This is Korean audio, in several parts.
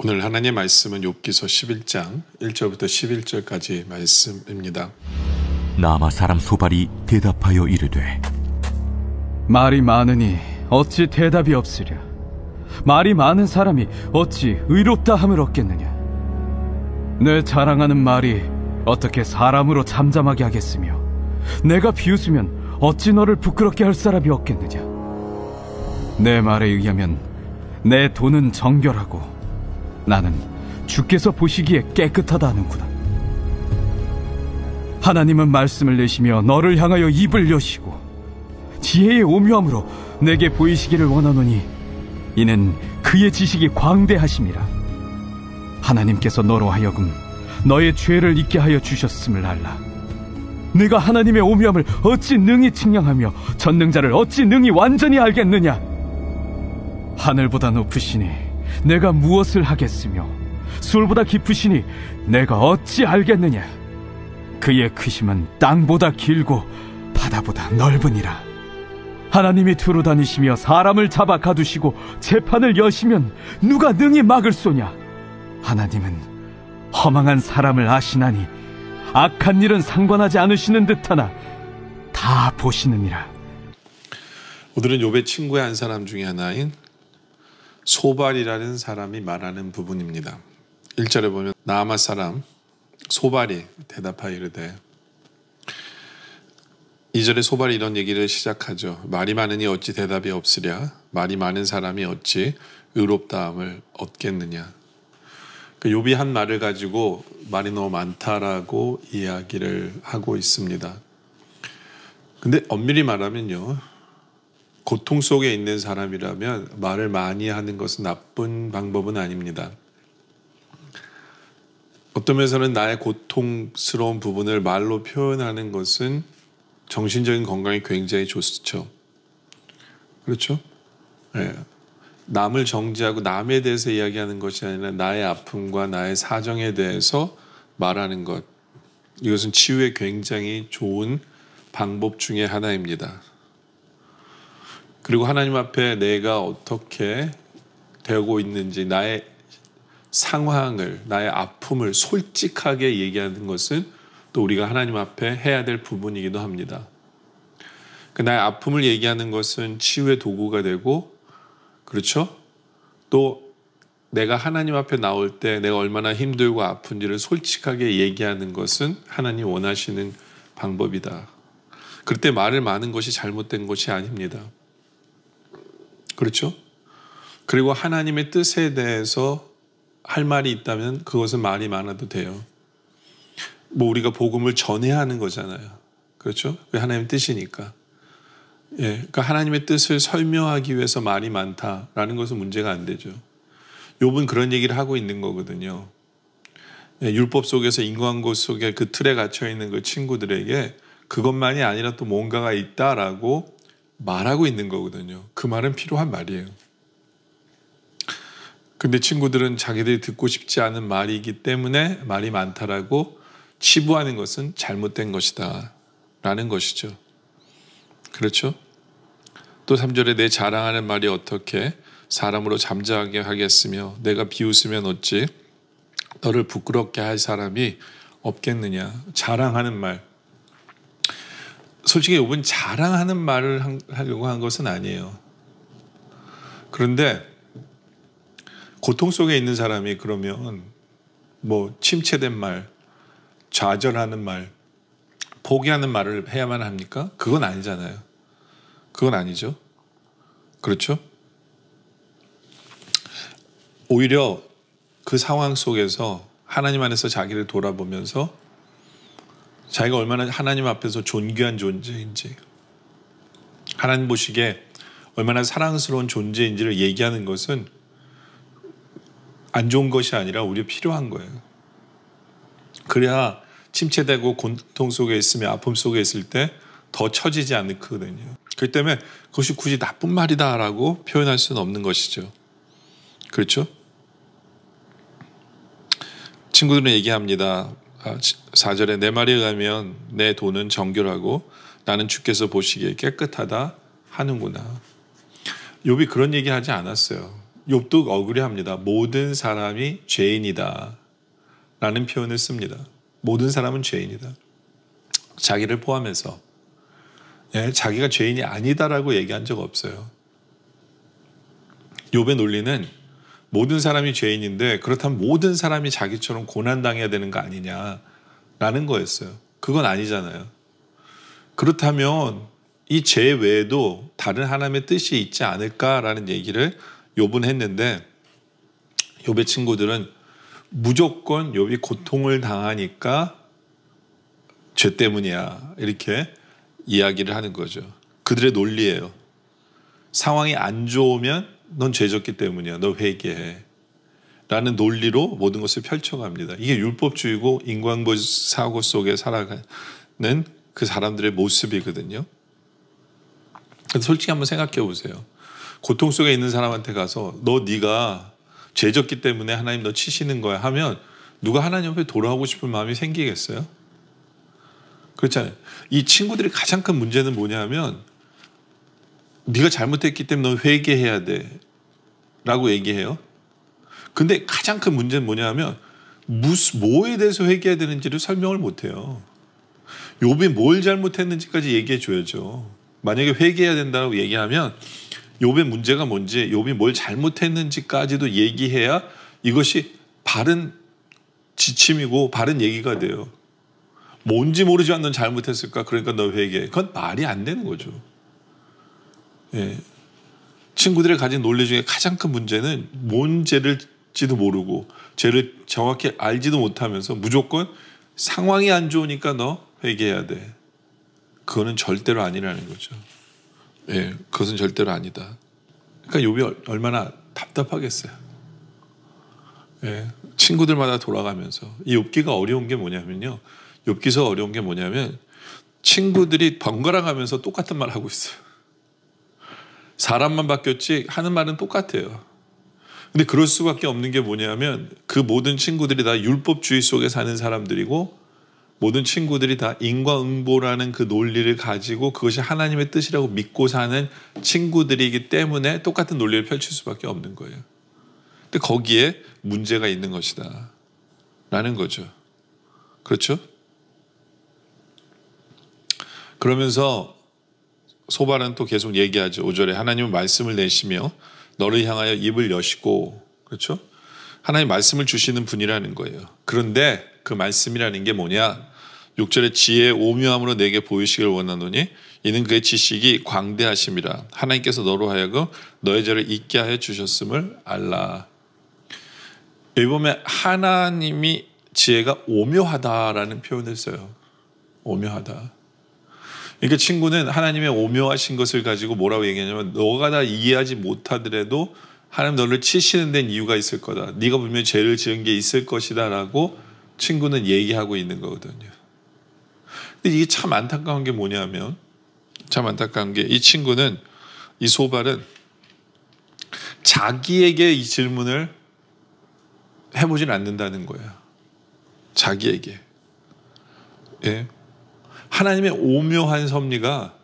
오늘 하나님의 말씀은 욥기서 11장 1절부터 11절까지 말씀입니다. 나아마 사람 소발이 대답하여 이르되 말이 많으니 어찌 대답이 없으랴. 말이 많은 사람이 어찌 의롭다 함을 얻겠느냐. 내 자랑하는 말이 어떻게 사람으로 잠잠하게 하겠으며 내가 비웃으면 어찌 너를 부끄럽게 할 사람이 없겠느냐. 내 말에 의하면 내 돈은 정결하고 나는 주께서 보시기에 깨끗하다 하는구나. 하나님은 말씀을 내시며 너를 향하여 입을 여시고 지혜의 오묘함으로 내게 보이시기를 원하노니 이는 그의 지식이 광대하심이라. 하나님께서 너로 하여금 너의 죄를 잊게 하여 주셨음을 알라. 네가 하나님의 오묘함을 어찌 능히 측량하며 전능자를 어찌 능히 완전히 알겠느냐. 하늘보다 높으시니 내가 무엇을 하겠으며 수월보다 깊으시니 내가 어찌 알겠느냐. 그의 크심은 땅보다 길고 바다보다 넓으니라. 하나님이 두루 다니시며 사람을 잡아 가두시고 재판을 여시면 누가 능히 막을 소냐. 하나님은 허망한 사람을 아시나니 악한 일은 상관하지 않으시는 듯하나 다 보시느니라. 오늘은 욥의 친구의 한 사람 중에 하나인 소발이라는 사람이 말하는 부분입니다. 1절에 보면 나아마 사람 소발이 대답하여 이르되, 2절에 소발이 이런 얘기를 시작하죠. 말이 많으니 어찌 대답이 없으랴. 말이 많은 사람이 어찌 의롭다함을 얻겠느냐. 욥이 한 말을 가지고 말이 너무 많다라고 이야기를 하고 있습니다. 근데 엄밀히 말하면요, 고통 속에 있는 사람이라면 말을 많이 하는 것은 나쁜 방법은 아닙니다. 어떤 면에서는 나의 고통스러운 부분을 말로 표현하는 것은 정신적인 건강에 굉장히 좋죠. 그렇죠? 네. 남을 정죄하고 남에 대해서 이야기하는 것이 아니라 나의 아픔과 나의 사정에 대해서 말하는 것. 이것은 치유의 굉장히 좋은 방법 중에 하나입니다. 그리고 하나님 앞에 내가 어떻게 되고 있는지, 나의 상황을, 나의 아픔을 솔직하게 얘기하는 것은 또 우리가 하나님 앞에 해야 될 부분이기도 합니다. 나의 아픔을 얘기하는 것은 치유의 도구가 되고, 그렇죠? 또 내가 하나님 앞에 나올 때 내가 얼마나 힘들고 아픈지를 솔직하게 얘기하는 것은 하나님 원하시는 방법이다. 그때 말을 많은 것이 잘못된 것이 아닙니다. 그렇죠? 그리고 하나님의 뜻에 대해서 할 말이 있다면 그것은 말이 많아도 돼요. 우리가 복음을 전해야 하는 거잖아요. 그렇죠? 그게 하나님의 뜻이니까. 그러니까 하나님의 뜻을 설명하기 위해서 말이 많다라는 것은 문제가 안 되죠. 욥은 그런 얘기를 하고 있는 거거든요. 율법 속에서 인간고 속에 그 틀에 갇혀 있는 그 친구들에게 그것만이 아니라 또 뭔가가 있다라고 말하고 있는 거거든요. 그 말은 필요한 말이에요. 근데 친구들은 자기들이 듣고 싶지 않은 말이기 때문에 말이 많다라고 치부하는 것은 잘못된 것이다 라는 것이죠. 그렇죠? 또 3절에 내 자랑하는 말이 어떻게 사람으로 잠잠하게 하겠으며 내가 비웃으면 어찌 너를 부끄럽게 할 사람이 없겠느냐. 자랑하는 말. 솔직히 욥은 자랑하는 말을 하려고 한 것은 아니에요. 그런데 고통 속에 있는 사람이 그러면 침체된 말, 좌절하는 말, 포기하는 말을 해야만 합니까? 그건 아니잖아요. 그건 아니죠. 그렇죠? 오히려 그 상황 속에서 하나님 안에서 자기를 돌아보면서 자기가 얼마나 하나님 앞에서 존귀한 존재인지, 하나님 보시기에 얼마나 사랑스러운 존재인지를 얘기하는 것은 안 좋은 것이 아니라 오히려 필요한 거예요. 그래야 침체되고 고통 속에 있으며 아픔 속에 있을 때 더 처지지 않거든요. 그렇기 때문에 그것이 굳이 나쁜 말이다라고 표현할 수는 없는 것이죠. 그렇죠? 친구들은 얘기합니다. 4절에 내 말에 의하면 내 돈은 정결하고 나는 주께서 보시기에 깨끗하다 하는구나. 욥이 그런 얘기하지 않았어요. 욥도 억울해합니다. 모든 사람이 죄인이다 라는 표현을 씁니다. 모든 사람은 죄인이다. 자기를 포함해서. 자기가 죄인이 아니다라고 얘기한 적 없어요. 욥의 논리는 모든 사람이 죄인인데 그렇다면 모든 사람이 자기처럼 고난당해야 되는 거 아니냐라는 거였어요. 그건 아니잖아요. 그렇다면 이 죄 외에도 다른 하나님의 뜻이 있지 않을까라는 얘기를 욥은 했는데, 욥의 친구들은 무조건 욥이 고통을 당하니까 죄 때문이야 이렇게 이야기를 하는 거죠. 그들의 논리예요. 상황이 안 좋으면 넌 죄졌기 때문이야. 너 회개해 라는 논리로 모든 것을 펼쳐갑니다. 이게 율법주의고 인간보 사고 속에 살아가는 그 사람들의 모습이거든요. 솔직히 한번 생각해 보세요. 고통 속에 있는 사람한테 가서 네가 죄졌기 때문에 하나님 너 치시는 거야 하면 누가 하나님 앞에 돌아오고 싶은 마음이 생기겠어요? 그렇잖아요. 이 친구들의 가장 큰 문제는 뭐냐면 네가 잘못했기 때문에 너 회개해야 돼 라고 얘기해요. 근데 가장 큰 문제는 뭐냐면 뭐에 대해서 회개해야 되는지를 설명을 못해요. 욥이 뭘 잘못했는지까지 얘기해 줘야죠. 만약에 회개해야 된다고 얘기하면 욥의 문제가 뭔지, 욥이 뭘 잘못했는지까지도 얘기해야 이것이 바른 지침이고 바른 얘기가 돼요. 뭔지 모르지만 넌 잘못했을까? 그러니까 너 회개해. 그건 말이 안 되는 거죠. 친구들이 가진 논리 중에 가장 큰 문제는 뭔 죄를지도 모르고 죄를 정확히 알지도 못하면서 무조건 상황이 안 좋으니까 너 회개해야 돼. 그거는 절대로 아니라는 거죠. 그것은 절대로 아니다. 그러니까 욥이 얼마나 답답하겠어요. 친구들마다 돌아가면서 이 욥기가 어려운 게 뭐냐면요. 욥기서 어려운 게 뭐냐면 친구들이 번갈아 가면서 똑같은 말 하고 있어요. 사람만 바뀌었지 하는 말은 똑같아요. 근데 그럴 수밖에 없는 게 뭐냐면 그 모든 친구들이 다 율법주의 속에 사는 사람들이고 모든 친구들이 다 인과응보라는 그 논리를 가지고 그것이 하나님의 뜻이라고 믿고 사는 친구들이기 때문에 똑같은 논리를 펼칠 수밖에 없는 거예요. 근데 거기에 문제가 있는 것이다 라는 거죠. 그렇죠? 그러면서 소발은 또 계속 얘기하죠. 5절에 하나님은 말씀을 내시며 너를 향하여 입을 여시고, 그렇죠? 하나님 말씀을 주시는 분이라는 거예요. 그런데 그 말씀이라는 게 뭐냐? 6절에 지혜의 오묘함으로 내게 보이시길 원하노니 이는 그의 지식이 광대하심이라. 하나님께서 너로 하여금 너의 죄를 잊게 하여 주셨음을 알라. 여기 보면 하나님이 지혜가 오묘하다라는 표현을 써요. 오묘하다. 그러니까 친구는 하나님의 오묘하신 것을 가지고 뭐라고 얘기하냐면 너가 다 이해하지 못하더라도 하나님 너를 치시는 데는 이유가 있을 거다. 네가 분명히 죄를 지은 게 있을 것이다 라고 친구는 얘기하고 있는 거거든요. 근데 이게 참 안타까운 게 뭐냐면 참 안타까운 게 이 친구는 이 소발은 자기에게 이 질문을 해보진 않는다는 거예요. 자기에게. 예. 하나님의 오묘한 섭리가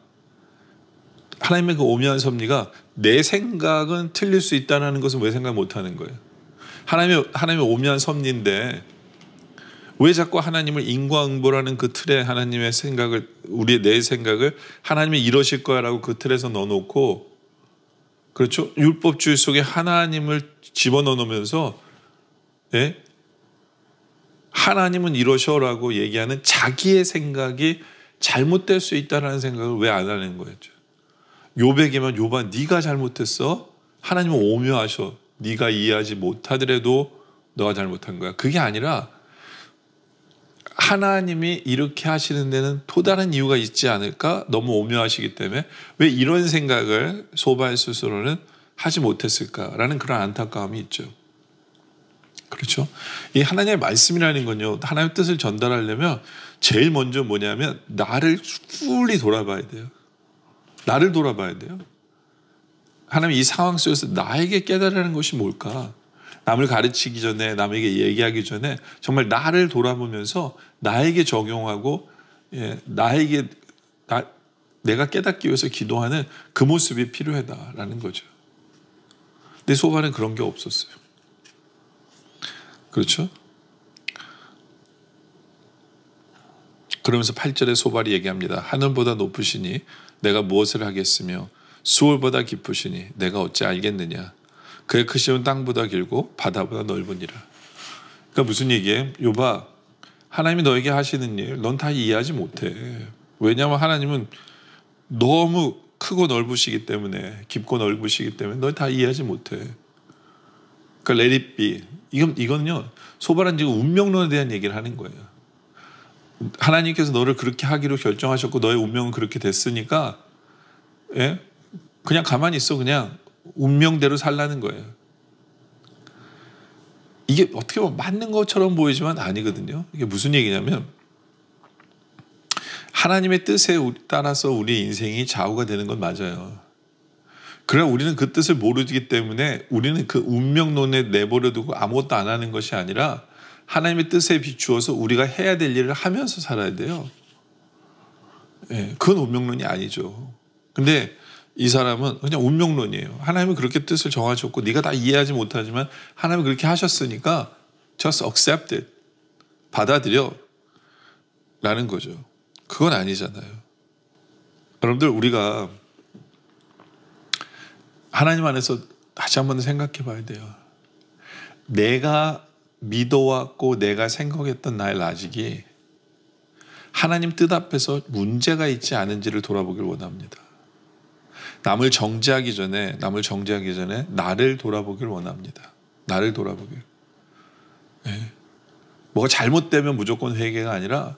하나님의 그 오묘한 섭리가 내 생각은 틀릴 수 있다는 것은 왜 생각 못하는 거예요? 하나님의 오묘한 섭리인데 왜 자꾸 하나님을 인과응보라는 그 틀에 하나님의 생각을 우리의 내 생각을 하나님이 이러실 거야라고 그 틀에서 넣어놓고 그렇죠? 율법주의 속에 하나님을 집어넣어 놓으면서 예? 하나님은 이러셔라고 얘기하는 자기의 생각이 잘못될 수 있다는 생각을 왜 안 하는 거였죠? 욥에게만 욥아 네가 잘못했어? 하나님은 오묘하셔. 네가 이해하지 못하더라도 너가 잘못한 거야. 그게 아니라 하나님이 이렇게 하시는 데는 또 다른 이유가 있지 않을까? 너무 오묘하시기 때문에 왜 이런 생각을 소발 스스로는 하지 못했을까라는 그런 안타까움이 있죠. 그렇죠? 이 하나님의 말씀이라는 건요, 하나님의 뜻을 전달하려면 제일 먼저 뭐냐면 나를 fully 돌아봐야 돼요. 나를 돌아봐야 돼요. 하나님 이 상황 속에서 나에게 깨달으라는 것이 뭘까? 남을 가르치기 전에 남에게 얘기하기 전에 정말 나를 돌아보면서 나에게 적용하고 내가 깨닫기 위해서 기도하는 그 모습이 필요하다라는 거죠. 근데 소발은 그런 게 없었어요. 그렇죠? 그러면서 8절에 소발이 얘기합니다. 하늘보다 높으시니 내가 무엇을 하겠으며 수월보다 깊으시니 내가 어찌 알겠느냐. 그의 크심은 땅보다 길고 바다보다 넓으니라. 그러니까 무슨 얘기예요? 욥아, 하나님이 너에게 하시는 일 넌 다 이해하지 못해. 왜냐하면 하나님은 너무 크고 넓으시기 때문에 깊고 넓으시기 때문에 넌 다 이해하지 못해. 그러니까 let it be. 이건요 소발은 지금 운명론에 대한 얘기를 하는 거예요. 하나님께서 너를 그렇게 하기로 결정하셨고 너의 운명은 그렇게 됐으니까 예? 그냥 가만히 있어. 그냥 운명대로 살라는 거예요. 이게 어떻게 보면 맞는 것처럼 보이지만 아니거든요. 이게 무슨 얘기냐면 하나님의 뜻에 따라서 우리의 인생이 좌우가 되는 건 맞아요. 그러나 우리는 그 뜻을 모르기 때문에 우리는 그 운명론에 내버려 두고 아무것도 안 하는 것이 아니라 하나님의 뜻에 비추어서 우리가 해야 될 일을 하면서 살아야 돼요. 예, 그건 운명론이 아니죠. 근데 이 사람은 그냥 운명론이에요. 하나님은 그렇게 뜻을 정하셨고 네가 다 이해하지 못하지만 하나님은 그렇게 하셨으니까 just accept it. 받아들여 라는 거죠. 그건 아니잖아요. 여러분들 우리가 하나님 안에서 다시 한번 생각해 봐야 돼요. 내가 믿어왔고 내가 생각했던 나의 라직이 하나님 뜻 앞에서 문제가 있지 않은지를 돌아보길 원합니다. 남을 정죄하기 전에 나를 돌아보길 원합니다. 나를 돌아보길. 네. 뭐가 잘못되면 무조건 회개가 아니라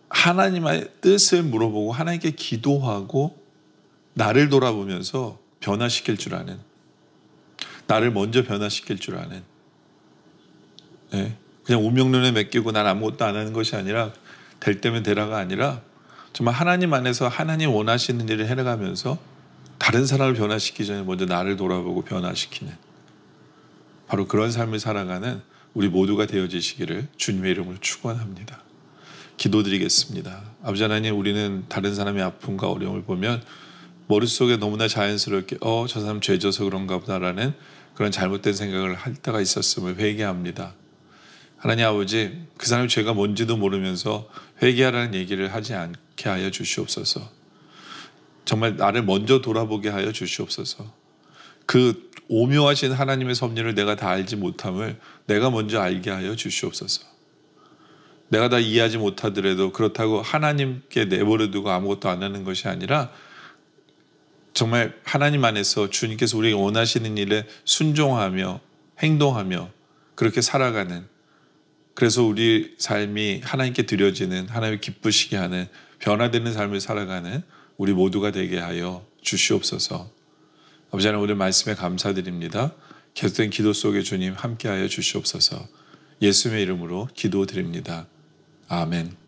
하나님의 뜻을 물어보고 하나님께 기도하고 나를 돌아보면서 변화시킬 줄 아는, 나를 먼저 변화시킬 줄 아는, 네. 그냥 운명론에 맡기고 난 아무것도 안 하는 것이 아니라 될 때면 되라가 아니라 정말 하나님 안에서 하나님 원하시는 일을 해나가면서 다른 사람을 변화시키기 전에 먼저 나를 돌아보고 변화시키는 바로 그런 삶을 살아가는 우리 모두가 되어지시기를 주님의 이름으로 축원합니다. 기도드리겠습니다. 아버지 하나님, 우리는 다른 사람의 아픔과 어려움을 보면 머릿속에 너무나 자연스럽게 저 사람 죄져서 그런가 보다라는 그런 잘못된 생각을 할 때가 있었음을 회개합니다. 하나님 아버지, 그 사람의 죄가 뭔지도 모르면서 회개하라는 얘기를 하지 않게 하여 주시옵소서. 정말 나를 먼저 돌아보게 하여 주시옵소서. 그 오묘하신 하나님의 섭리를 내가 다 알지 못함을 내가 먼저 알게 하여 주시옵소서. 내가 다 이해하지 못하더라도 그렇다고 하나님께 내버려두고 아무것도 안 하는 것이 아니라 정말 하나님 안에서 주님께서 우리에게 원하시는 일에 순종하며 행동하며 그렇게 살아가는, 그래서 우리 삶이 하나님께 드려지는, 하나님을 기쁘시게 하는 변화되는 삶을 살아가는 우리 모두가 되게 하여 주시옵소서. 아버지 하나님, 오늘 말씀에 감사드립니다. 계속된 기도 속에 주님 함께하여 주시옵소서. 예수님의 이름으로 기도드립니다. 아멘.